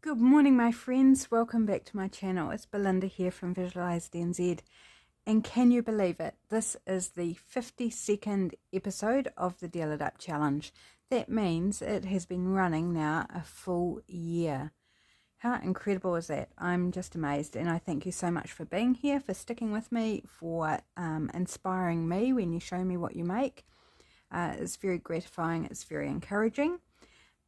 Good morning, my friends. Welcome back to my channel. It's Belinda here from Visualized NZ. And can you believe it? This is the 52nd episode of the DIUC challenge. That means it has been running now a full year. How incredible is that? I'm just amazed, and I thank you so much for being here, for sticking with me, for inspiring me when you show me what you make. It's very gratifying, it's very encouraging.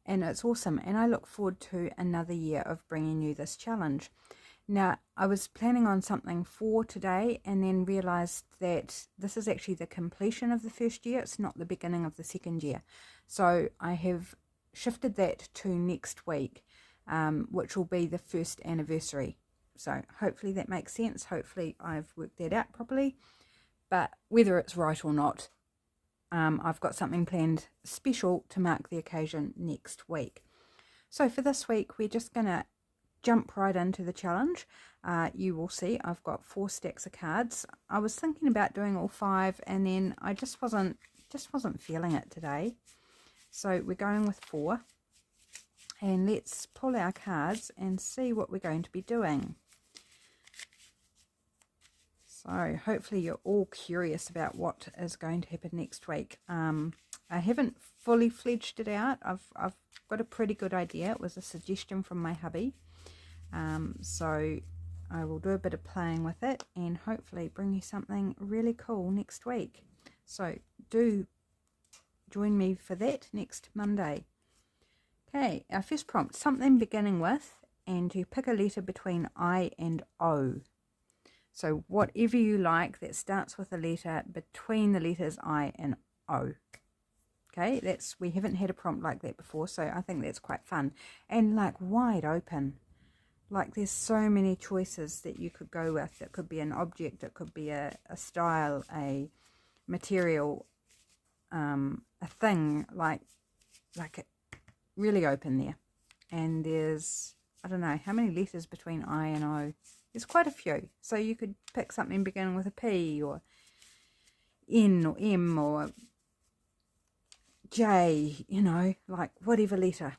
And it's awesome, and I look forward to another year of bringing you this challenge. Now, I was planning on something for today and then realized that this is actually the completion of the first year. It's not the beginning of the second year. So I have shifted that to next week, which will be the first anniversary. So hopefully that makes sense. Hopefully I've worked that out properly. But whether it's right or not, I've got something planned special to mark the occasion next week. So for this week, we're just going to jump right into the challenge. You will see I've got 4 stacks of cards. I was thinking about doing all 5, and then I just wasn't feeling it today. So we're going with 4. And let's pull our cards and see what we're going to be doing. So hopefully you're all curious about what is going to happen next week. I haven't fully fledged it out. I've got a pretty good idea. It was a suggestion from my hubby. So I will do a bit of playing with it and hopefully bring you something really cool next week. So do join me for that next Monday. Okay, our first prompt, something beginning with, and you pick a letter between I and O. So whatever you like that starts with a letter between the letters I and O. Okay, we haven't had a prompt like that before, so I think that's quite fun. And like wide open. Like there's so many choices that you could go with. It could be an object, it could be a style, a material, a thing, like really open there. And there's, I don't know, how many letters between I and O? There's quite a few. So you could pick something beginning with a P or N or M or J, you know, like whatever letter.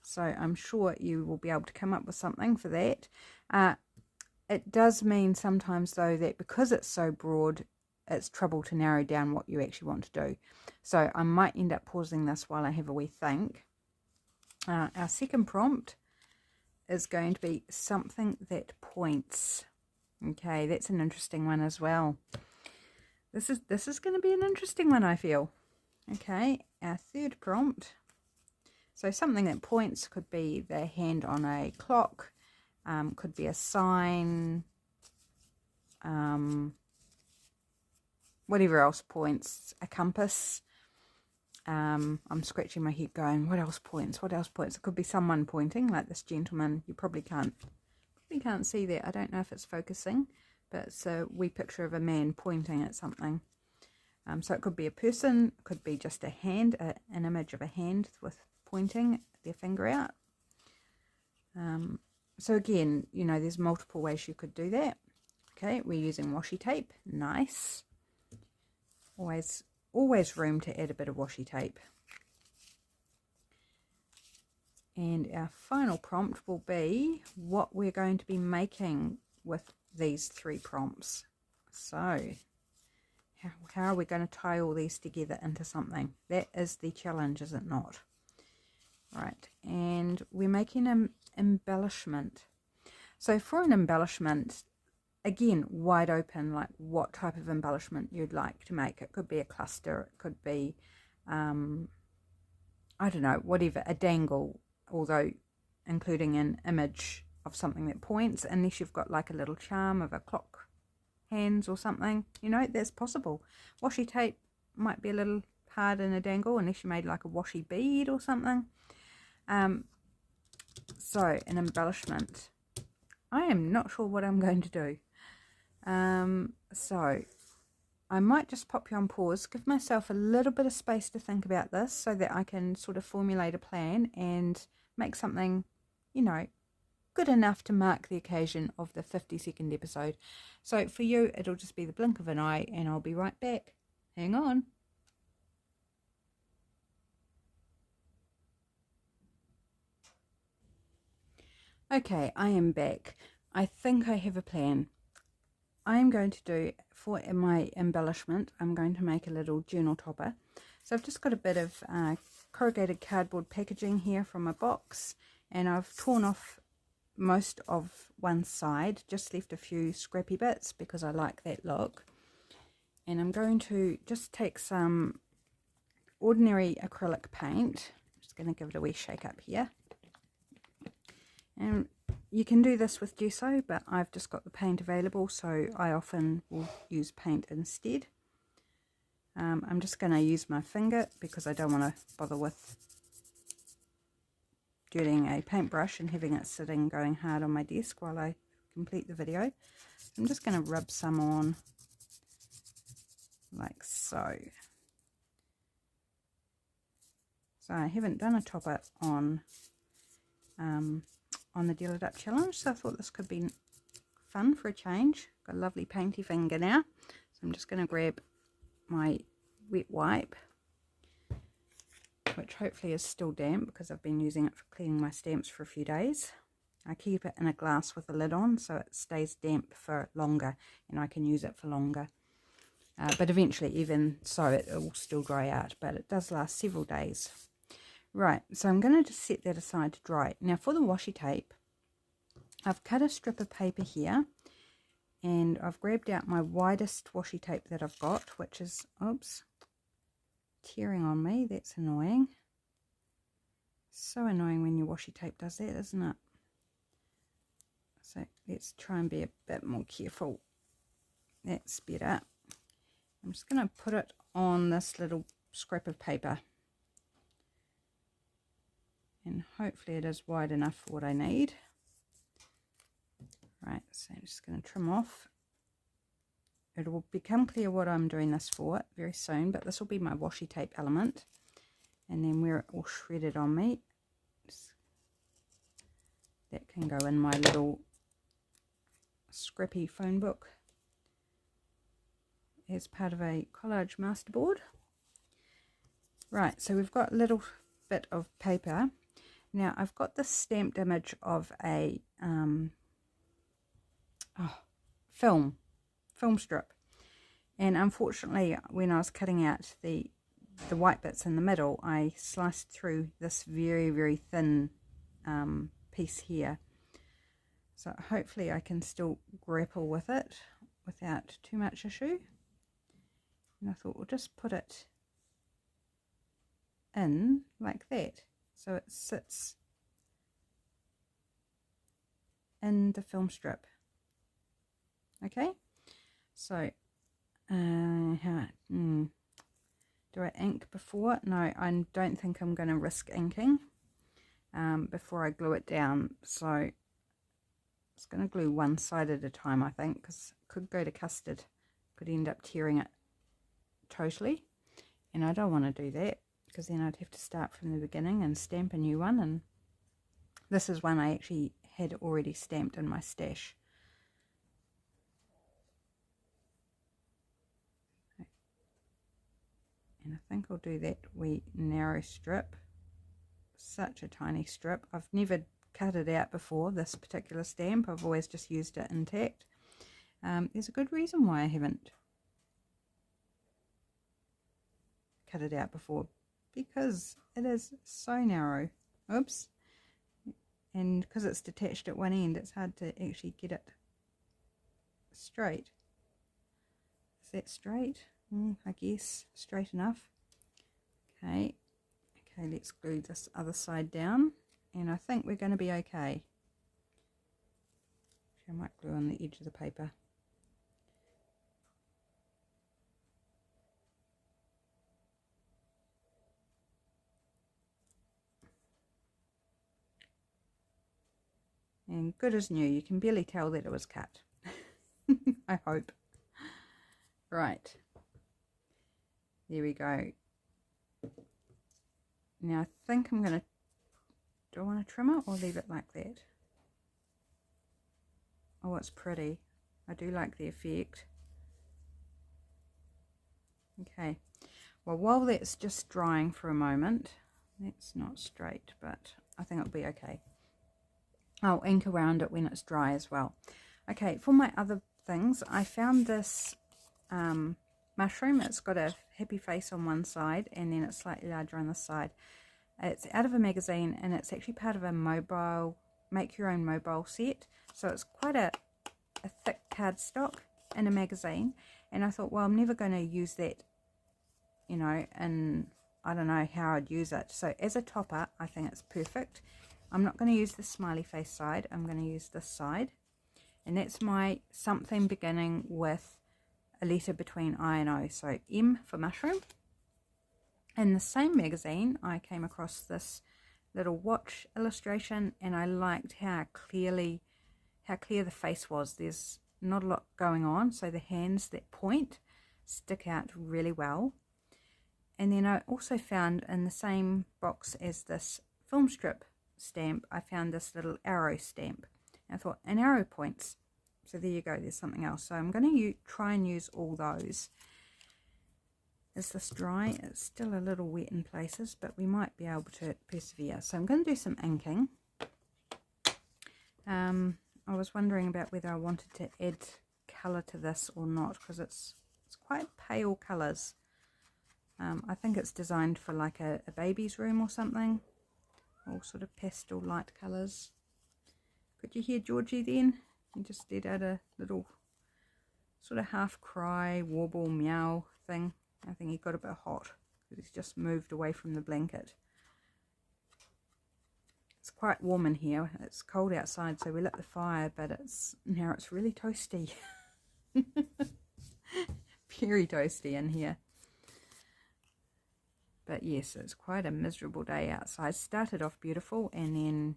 So I'm sure you will be able to come up with something for that. It does mean sometimes, though, that because it's so broad, it's trouble to narrow down what you actually want to do. So I might end up pausing this while I have a wee think. Our second prompt is going to be something that points. Okay, that's an interesting one as well. This is going to be an interesting one, I feel. Okay, our third prompt. So something that points could be the hand on a clock, could be a sign, whatever else points, a compass. I'm scratching my head going, what else points? What else points? It could be someone pointing, like this gentleman. You probably can't see that. I don't know if it's focusing, but it's a wee picture of a man pointing at something. So it could be a person, it could be just a hand, an image of a hand with pointing their finger out. So again, you know, there's multiple ways you could do that. Okay, we're using washi tape. Nice. Always room to add a bit of washi tape. And our final prompt will be what we're going to be making with these 3 prompts. So how are we going to tie all these together into something? That is the challenge, is it not? Right, and we're making an embellishment. So for an embellishment, again, wide open, like what type of embellishment you'd like to make. It could be a cluster, it could be, I don't know, whatever, a dangle, although including an image of something that points, unless you've got like a little charm of a clock hands or something, you know, that's possible. Washi tape might be a little hard in a dangle, unless you made like a washi bead or something. So an embellishment. I am not sure what I'm going to do. So I might just pop you on pause, give myself a little bit of space to think about this so that I can sort of formulate a plan and make something, you know, good enough to mark the occasion of the 52nd episode. So for you, it'll just be the blink of an eye and I'll be right back. Hang on. Okay, I am back. I think I have a plan. I am going to do, for my embellishment, I'm going to make a little journal topper. So I've just got a bit of corrugated cardboard packaging here from a box, and I've torn off most of one side, just left a few scrappy bits because I like that look. And I'm going to just take some ordinary acrylic paint. I'm just going to give it a wee shake up here. And you can do this with gesso, but I've just got the paint available, so I often will use paint instead. I'm just going to use my finger because I don't want to bother with getting a paintbrush and having it sitting going hard on my desk while I complete the video. I'm just going to rub some on like so. So I haven't done a topper on the DIUC challenge, so I thought this could be fun for a change. Got a lovely painty finger now, so I'm just going to grab my wet wipe, which hopefully is still damp because I've been using it for cleaning my stamps for a few days. I keep it in a glass with a lid on so it stays damp for longer and I can use it for longer. But eventually, even so, it will still dry out, but it does last several days. Right, so I'm going to just set that aside to dry. Now for the washi tape, I've cut a strip of paper here and I've grabbed out my widest washi tape that I've got, which is, oops, tearing on me. That's annoying. So annoying when your washi tape does that, isn't it? So let's try and be a bit more careful. That's better. I'm just going to put it on this little scrap of paper. And hopefully it is wide enough for what I need. Right, so I'm just going to trim off. It will become clear what I'm doing this for very soon, but this will be my washi tape element. And then where it all shredded on me, that can go in my little scrappy phone book as part of a collage masterboard. Right, so we've got a little bit of paper. Now I've got this stamped image of a film strip, and unfortunately when I was cutting out the white bits in the middle, I sliced through this very, very thin piece here. So hopefully I can still grapple with it without too much issue. And I thought we'll just put it in like that, so it sits in the film strip. Okay, so do I ink before? No, I don't think I'm going to risk inking before I glue it down, so I'm just going to glue one side at a time, I think, because it could go to custard, could end up tearing it totally, and I don't want to do that because then I'd have to start from the beginning and stamp a new one, and this is one I actually had already stamped in my stash. And I think I'll do that wee narrow strip, such a tiny strip. I've never cut it out before, this particular stamp. I've always just used it intact. There's a good reason why I haven't cut it out before, because it is so narrow. Oops. And because it's detached at one end, it's hard to actually get it straight. Is that straight? I guess straight enough. Okay, let's glue this other side down, and I think we're going to be okay. I might glue on the edge of the paper. And good as new, you can barely tell that it was cut. I hope. Right, there we go. Now I think I'm going to, do I want to trim it or leave it like that? Oh, it's pretty. I do like the effect. Okay, well, while that's just drying for a moment, that's not straight, but I think it'll be okay. I'll ink around it when it's dry as well. Okay, for my other things, I found this mushroom. It's got a happy face on one side and then it's slightly larger on the side. It's out of a magazine and it's actually part of a mobile, make your own mobile set. So it's quite a thick cardstock in a magazine, and I thought, well, I'm never going to use that, you know, and I don't know how I'd use it. So as a topper, I think it's perfect. I'm not going to use the smiley face side. I'm going to use this side, and that's my something beginning with a letter between I and O. So M for mushroom. In the same magazine, I came across this little watch illustration, and I liked how clear the face was. There's not a lot going on, so the hands that point stick out really well. And then I also found in the same box as this film strip stamp, I found this little arrow stamp. And I thought, an arrow points. So there you go, there's something else. So I'm going to try and use all those. Is this dry? It's still a little wet in places, but we might be able to persevere. So I'm going to do some inking. I was wondering about whether I wanted to add colour to this or not, because it's quite pale colours. I think it's designed for like a baby's room or something. All sort of pastel light colours. Could you hear Georgie then? He just let out a little sort of half cry, warble, meow thing. I think he got a bit hot because he's just moved away from the blanket. It's quite warm in here. It's cold outside, so we lit the fire, but now it's really toasty. Very toasty in here. But yes, it's quite a miserable day outside. Started off beautiful, and then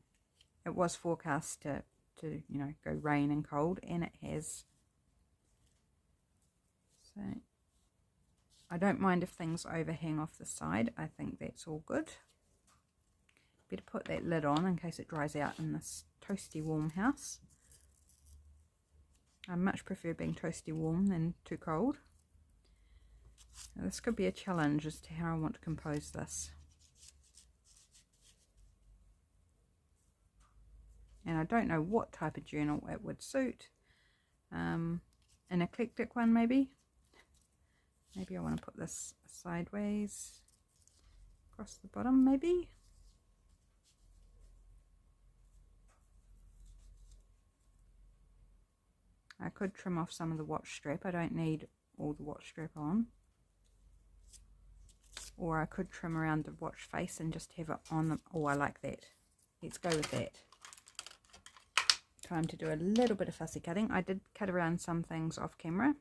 it was forecast to you know, go rain and cold, and it has. So I don't mind if things overhang off the side. I think that's all good. Better put that lid on in case it dries out in this toasty warm house. I much prefer being toasty warm than too cold. Now, this could be a challenge as to how I want to compose this. And I don't know what type of journal it would suit. An eclectic one maybe. Maybe I want to put this sideways across the bottom maybe. I could trim off some of the watch strap. I don't need all the watch strap on. Or I could trim around the watch face and just have it on them. Oh, I like that. Let's go with that. Time to do a little bit of fussy cutting. I did cut around some things off camera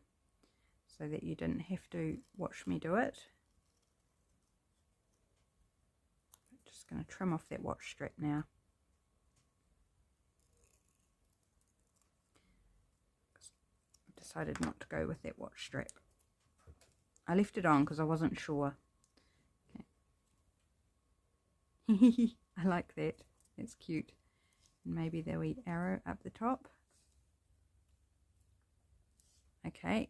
so that you didn't have to watch me do it. Just going to trim off that watch strap now. I decided not to go with that watch strap. I left it on because I wasn't sure. Okay. I like that. It's cute. And maybe the wee arrow up the top. Okay.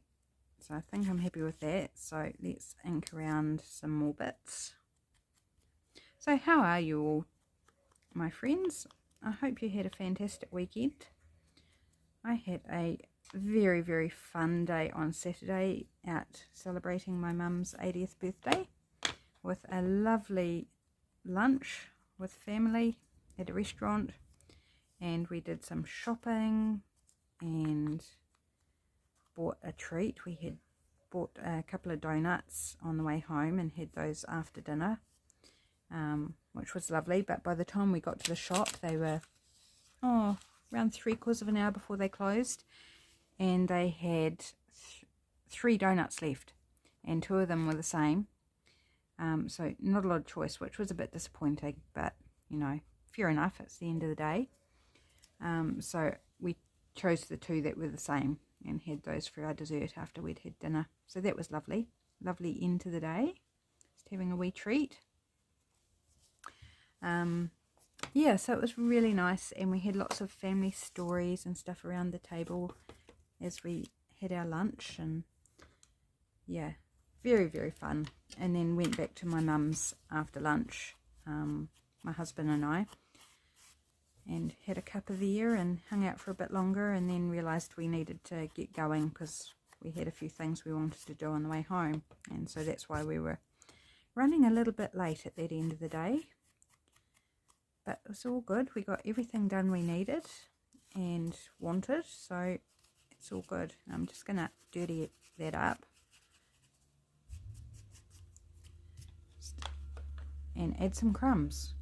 So I think I'm happy with that. So let's ink around some more bits. So how are you all, my friends? I hope you had a fantastic weekend. I had a very, very fun day on Saturday out celebrating my mum's 80th birthday with a lovely lunch with family at a restaurant, and we did some shopping and bought a treat. We had bought a couple of donuts on the way home and had those after dinner, which was lovely. But by the time we got to the shop, they were around 3/4 of an hour before they closed, and they had 3 donuts left, and 2 of them were the same. So not a lot of choice, which was a bit disappointing, but you know, fair enough, it's the end of the day. So we chose the 2 that were the same and had those for our dessert after we'd had dinner. So that was lovely. Lovely end to the day. Just having a wee treat. Yeah, so it was really nice, and we had lots of family stories and stuff around the table as we had our lunch, and yeah, very, very fun. And then went back to my mum's after lunch, my husband and I, and had a cup of the air and hung out for a bit longer, and then realised we needed to get going because we had a few things we wanted to do on the way home, and so that's why we were running a little bit late at that end of the day. But it was all good. We got everything done we needed and wanted, so it's all good. I'm just going to dirty that up and add some crumbs,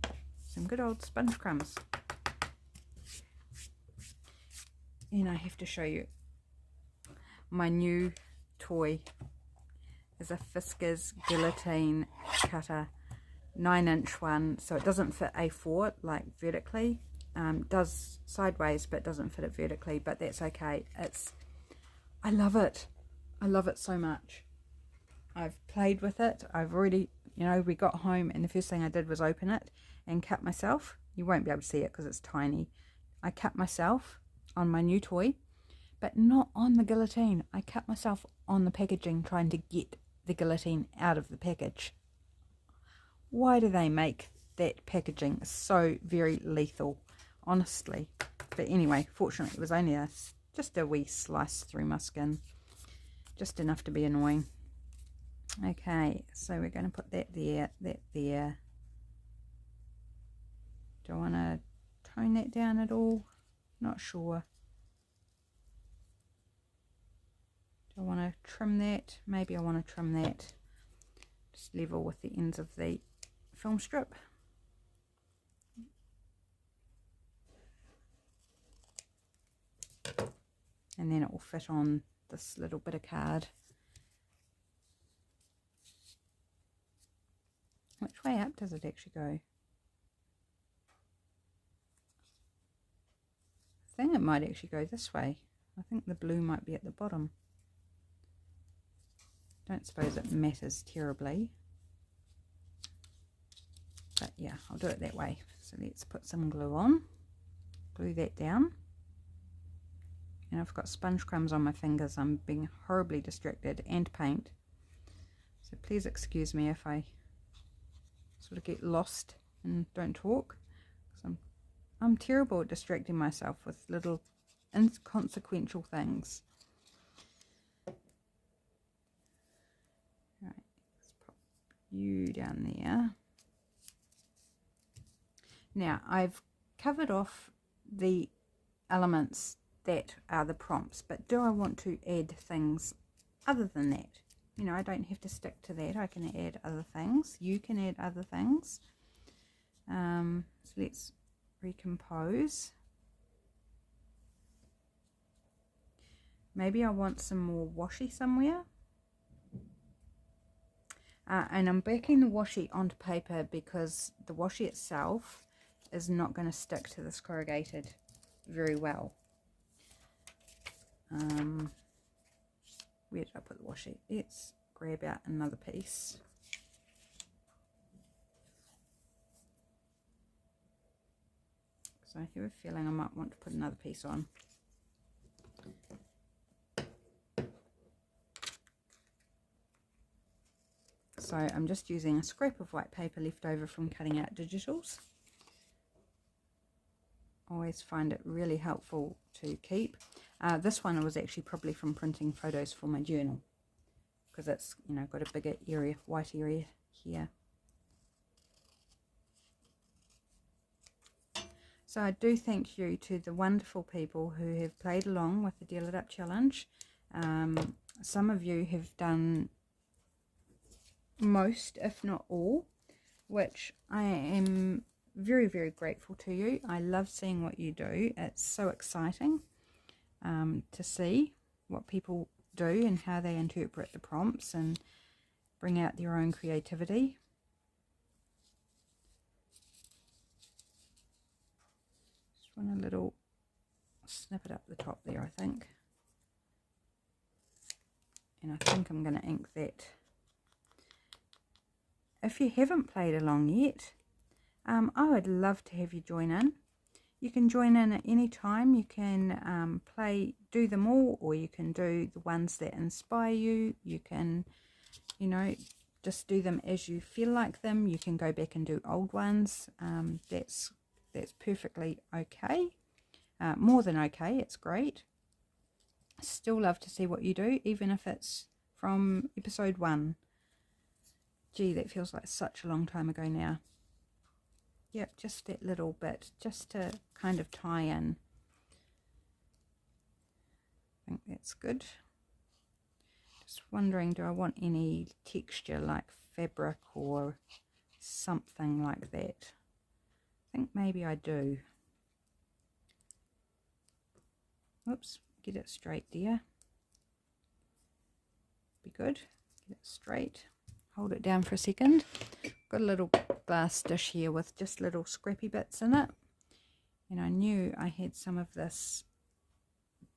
some good old sponge crumbs. And I have to show you my new toy is a Fiskars guillotine cutter, 9-inch one, so it doesn't fit A4 like vertically, does sideways but doesn't fit it vertically, but that's okay. I love it. I love it so much. I've played with it. I've already, we got home and the first thing I did was open it and cut myself. You won't be able to see it because it's tiny. I cut myself on my new toy, but not on the guillotine. I cut myself on the packaging trying to get the guillotine out of the package. Why do they make that packaging so very lethal, honestly? But anyway, fortunately it was only just a wee slice through my skin, just enough to be annoying. Okay, so we're going to put that there, that there. Do I want to tone that down at all? Not sure. Do I want to trim that? Maybe I want to trim that. Just level with the ends of the film strip. And then it will fit on this little bit of card. Which way up does it actually go? I think it might actually go this way. I think the blue might be at the bottom. Don't suppose it matters terribly. But yeah, I'll do it that way. So let's put some glue on. Glue that down. And I've got sponge crumbs on my fingers. I'm being horribly distracted, and paint. So please excuse me if I sort of get lost and don't talk. I'm terrible at distracting myself with little inconsequential things. Right, let's pop you down there. Now I've covered off the elements that are the prompts, but do I want to add things other than that? I don't have to stick to that. I can add other things. You can add other things. So let's recompose. Maybe I want some more washi somewhere. And I'm backing the washi onto paper because the washi itself is not going to stick to this corrugated very well. Where did I put the washi? Let's grab out another piece. So I have a feeling I might want to put another piece on. So I'm just using a scrap of white paper left over from cutting out digitals. Always find it really helpful to keep. This one was actually probably from printing photos for my journal, because it's got a bigger area, white area here. So I do thank you to the wonderful people who have played along with the Deal It Up challenge. Some of you have done most, if not all, which I am very, very grateful to you. I love seeing what you do. It's so exciting to see what people do and how they interpret the prompts and bring out their own creativity. Just want a little snippet up the top there, I think. And I think I'm going to ink that. If you haven't played along yet, I would love to have you join in. You can join in at any time. You can do them all, or you can do the ones that inspire you. You can, just do them as you feel like them. You can go back and do old ones. That's that's perfectly okay. More than okay, it's great. Still love to see what you do, even if it's from episode 1. Gee, that feels like such a long time ago now. Yep, just that little bit, just to kind of tie in. I think that's good. Just wondering, do I want any texture like fabric or something like that? I think maybe I do. Whoops, get it straight there. Be good. Get it straight. Hold it down for a second. Got a little glass dish here with just little scrappy bits in it. And I knew I had some of this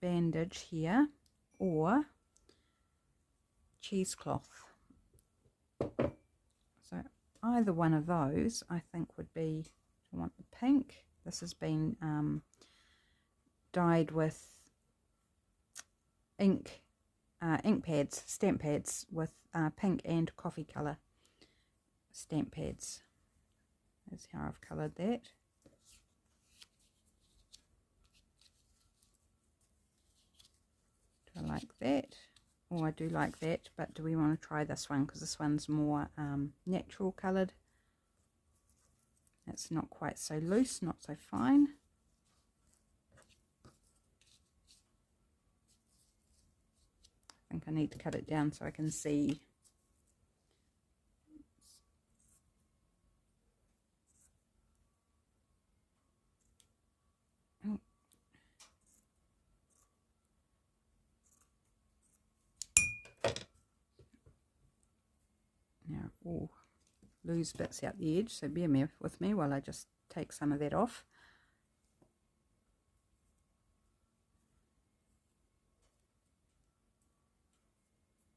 bandage here or cheesecloth. So either one of those I think would be, I want the pink. This has been dyed with ink pads, stamp pads with pink and coffee colour stamp pads. That's how I've coloured that. Do I like that? Oh, I do like that, but do we want to try this one? Because this one's more natural coloured. It's not quite so loose, not so fine. I think I need to cut it down so I can see. Oh. Now, oh, lose bits out the edge, so bear with me while I just take some of that off.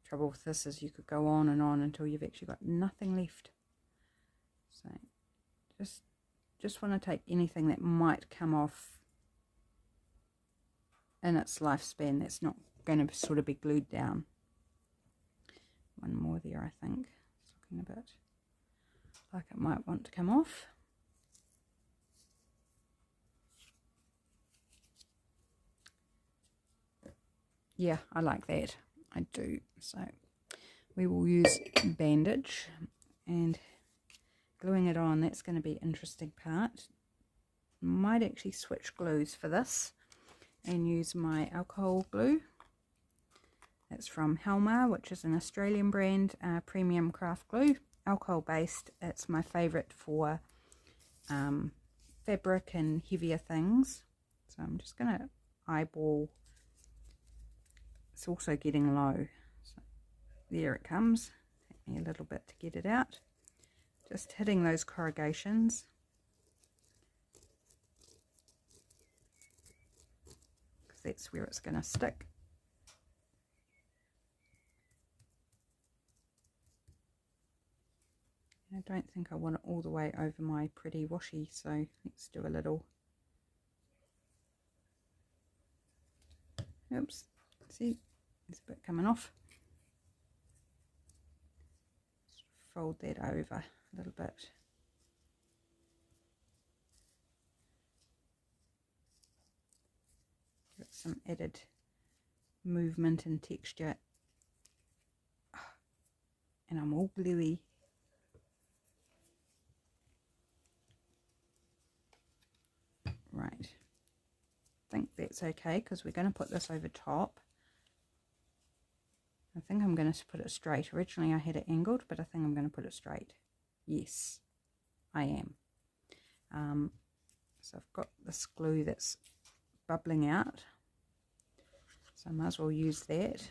Trouble with this is you could go on and on until you've actually got nothing left. So just want to take anything that might come off in its lifespan that's not going to sort of be glued down. One more there, I think. It's looking a bit like it might want to come off. Yeah, I like that. I do. So we will use bandage and gluing it on. That's going to be an interesting part. Might actually switch glues for this and use my alcohol glue. It's from Helmar, which is an Australian brand, premium craft glue, alcohol based. It's my favourite for fabric and heavier things. So I'm just going to eyeball. It's also getting low. So there it comes. Take me a little bit to get it out. Just hitting those corrugations. Because that's where it's going to stick. I don't think I want it all the way over my pretty washi, so let's do a little. Oops, see, there's a bit coming off. Just fold that over a little bit. Give it some added movement and texture. And I'm all gluey. Right, I think that's okay because we're going to put this over top. I think I'm going to put it straight. Originally I had it angled, but I think I'm going to put it straight. Yes, I am. So I've got this glue that's bubbling out, so I might as well use that.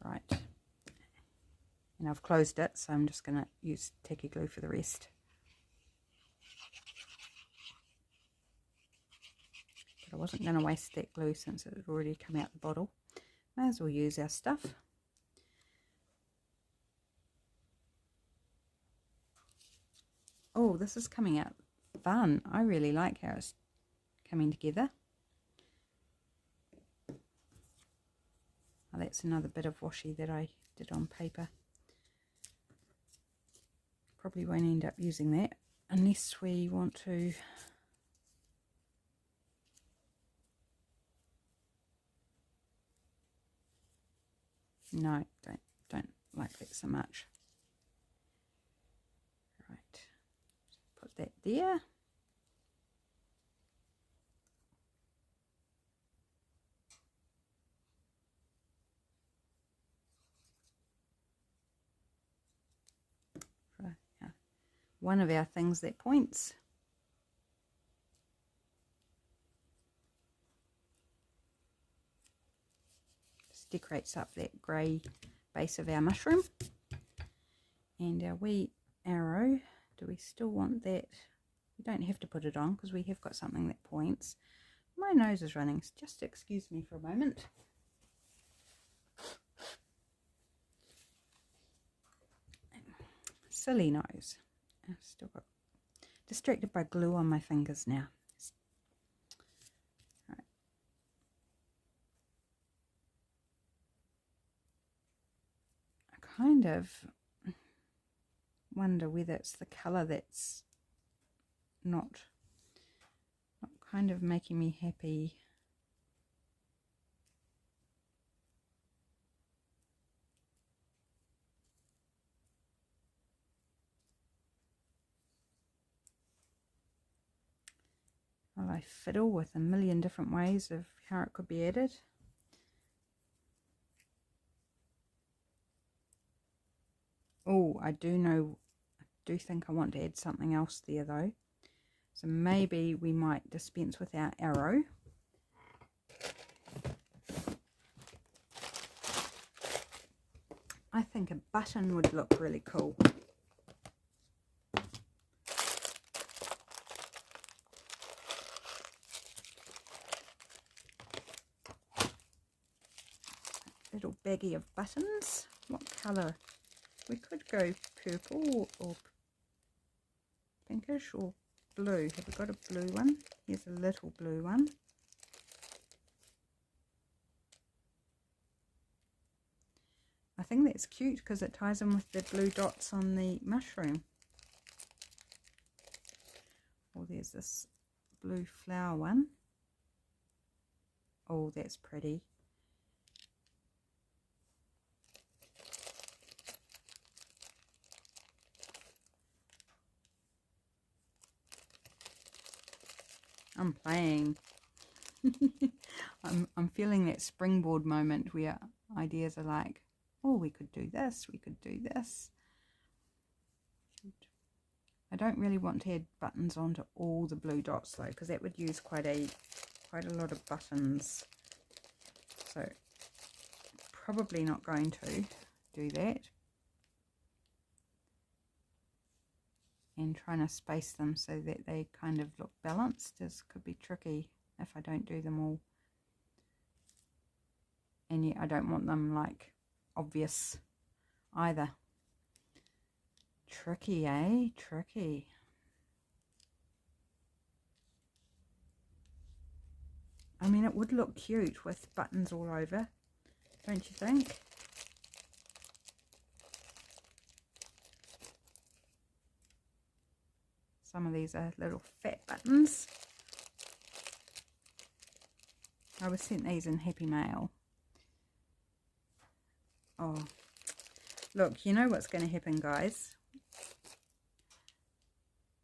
Right. And I've closed it, so I'm just going to use tacky glue for the rest. But I wasn't going to waste that glue since it had already come out the bottle. May as well use our stuff. Oh, this is coming out fun. I really like how it's coming together. Oh, that's another bit of washi that I did on paper. probably won't end up using that unless we want to no, don't like that so much. Right, put that there. One of our things that points. Just decorates up that grey base of our mushroom. And our wee arrow, do we still want that? We don't have to put it on because we have got something that points. My nose is running, just excuse me for a moment. Silly nose. I've still got distracted by glue on my fingers now. Right. I kind of wonder whether it's the colour that's not kind of making me happy. Well, I fiddle with a million different ways of how it could be added. Oh, I do think I want to add something else there though. So maybe we might dispense with our arrow. I think a button would look really cool. Little baggie of buttons. What colour? We could go purple or pinkish or blue. Have we got a blue one? Here's a little blue one. I think that's cute because it ties in with the blue dots on the mushroom. Oh, there's this blue flower one. Oh, that's pretty. I'm playing. I'm feeling that springboard moment where ideas are like, oh, we could do this, we could do this. I don't really want to add buttons onto all the blue dots though, because that would use quite a lot of buttons. So probably not going to do that. And trying to space them so that they kind of look balanced could be tricky if I don't do them all. And yet I don't want them like obvious either. Tricky, eh? Tricky. I mean, it would look cute with buttons all over, don't you think? Some of these are little fat buttons. I was sent these in Happy Mail. Oh, look, you know what's going to happen, guys.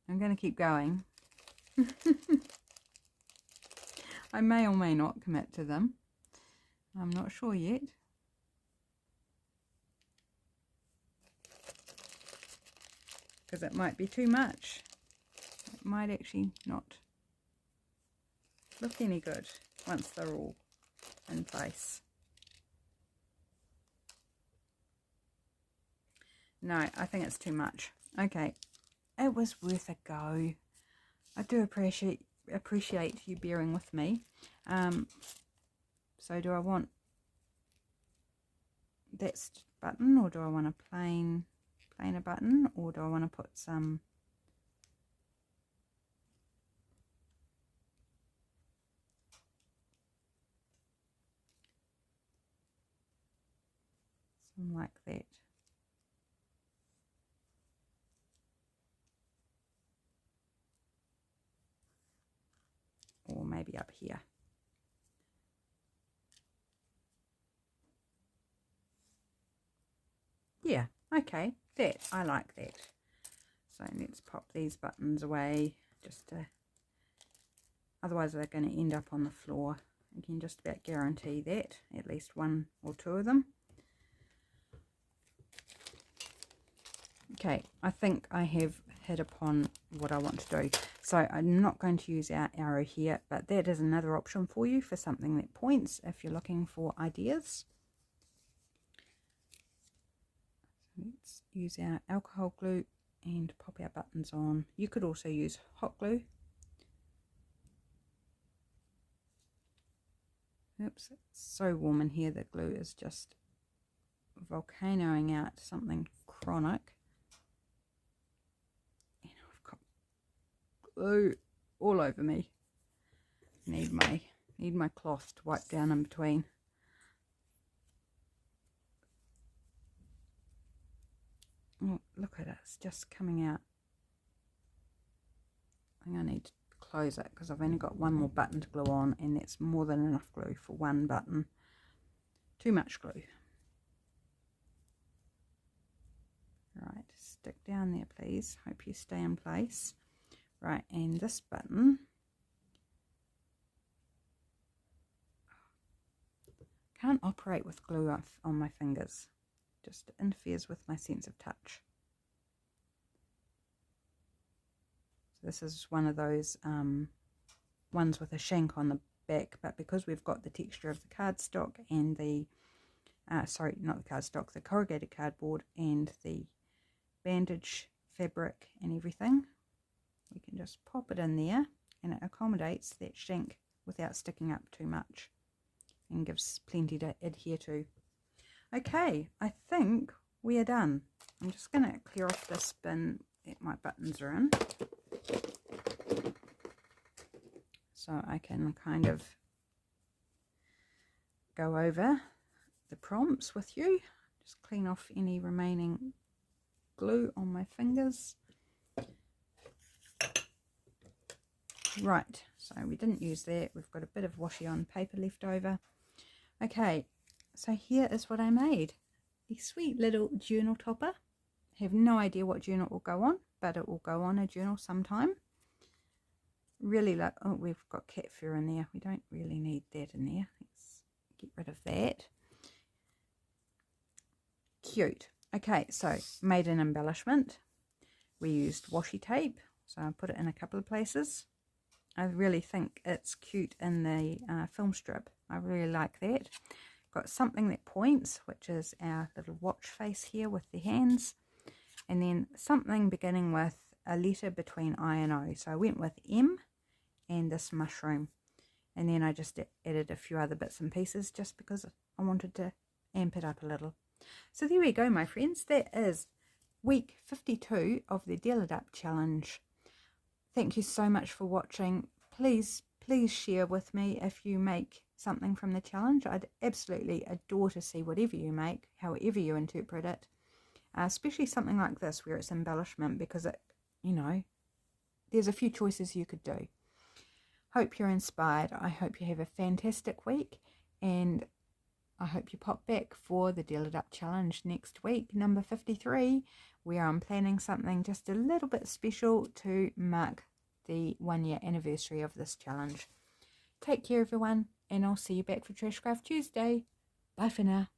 I'm going to keep going. I may or may not commit to them. I'm not sure yet. Because it might be too much. It might actually not look any good once they're all in place. No, I think it's too much. Okay, it was worth a go. I do appreciate you bearing with me. So do I want that button, or do I want a plainer button, or do I want to put some like that? maybe up here. Yeah, okay, I like that. So let's pop these buttons away, just to, otherwise they're going to end up on the floor. You can just about guarantee that, at least one or two of them. Okay, I think I have hit upon what I want to do. So I'm not going to use our arrow here, but that is another option for you for something that points if you're looking for ideas. So let's use our alcohol glue and pop our buttons on. You could also use hot glue. Oops, it's so warm in here, the glue is just volcanoing out something chronic. And I've got glue all over me. Need my cloth to wipe down in between. Oh, look at it, it's just coming out. I think I need to close it because I've only got one more button to glue on, and that's more than enough glue for one button. Too much glue. Right, stick down there please. Hope you stay in place. Right, and this button, can't operate with glue on my fingers. Just interferes with my sense of touch. So this is one of those ones with a shank on the back, but because we've got the texture of the cardstock and the sorry, not the cardstock, the corrugated cardboard and the bandage fabric and everything, we can just pop it in there and it accommodates that shank without sticking up too much and gives plenty to adhere to. Okay, I think we are done. I'm just going to clear off this bin that my buttons are in, so I can kind of go over the prompts with you. Just clean off any remaining glue on my fingers. Right, so we didn't use that. We've got a bit of washi on paper left over. Okay, so here is what I made. A sweet little journal topper. I have no idea what journal it will go on, but it will go on a journal sometime. Really like, oh, we've got cat fur in there. We don't really need that in there. Let's get rid of that. Cute. Okay, so made an embellishment. We used washi tape, so I put it in a couple of places. I really think it's cute in the film strip. I really like that. Got something that points, which is our little watch face here with the hands, and then something beginning with a letter between I and O. So I went with M and this mushroom, and then I just added a few other bits and pieces just because I wanted to amp it up a little. So there we go, my friends. That is week 52 of the Deal It Up challenge. Thank you so much for watching. Please share with me if you make something from the challenge. I'd absolutely adore to see whatever you make, however you interpret it, especially something like this where it's embellishment, because it, you know, there's a few choices you could do. Hope you're inspired. I hope you have a fantastic week, and I hope you pop back for the Deal It Up challenge next week, number 53, where I'm planning something just a little bit special to mark the 1-year anniversary of this challenge. Take care, everyone, and I'll see you back for Trashcraft Tuesday. Bye for now.